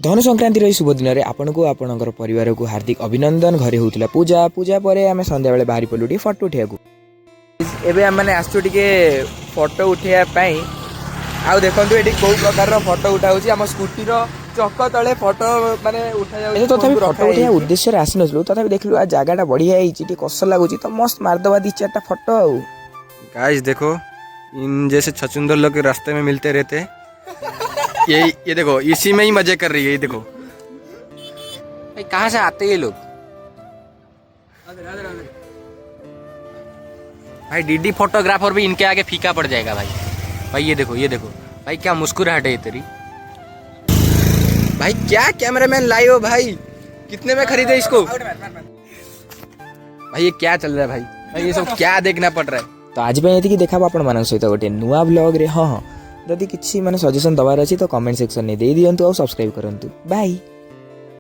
धनु संक्रांति रही शुभ दिन में आपण को आपणकर परिवार को हार्दिक अभिनंदन। घरे होता पूजा पूजा पर आम संध्या बेले बाहरी पड़ू टे फटो उठा एवं आम मैंने आसचु टे फटो उठाई आउ देखो ये कौ प्रकार फटो उठाऊँ आम स्कूटी चक तले फटो माने उठा तथा फटो उठा उद्देश्य आसी नसलु तथा देखलु आ जगह बढ़िया है कस लगुच तो मस्त मारदवा दी चार फटो आउ गाइस देखो इन जैसे छछुंदर लोग के रास्ते में मिलते रहते ये देखो इसी में ही मजे कर रही है। ये देखो भाई कहाँ से आते ये लोग। भाई डीडी फोटोग्राफर भी इनके आगे फीका पड़ जाएगा भाई। भाई ये देखो भाई क्या मुस्कुराहट है तेरी। भाई क्या कैमरामैन लाई हो भाई, कितने में खरीदे इसको। भाई ये क्या चल रहा है भाई ये सब क्या देखना पड़ रहा है। तो आज ये देखा आपण मान सहित गोटे नुआ ब्लॉग रे। हाँ जदि किसी माने सजेशन दबार अच्छी तो कमेंट सेक्शन में दे दिंतु और सब्सक्राइब करंतु। बाय।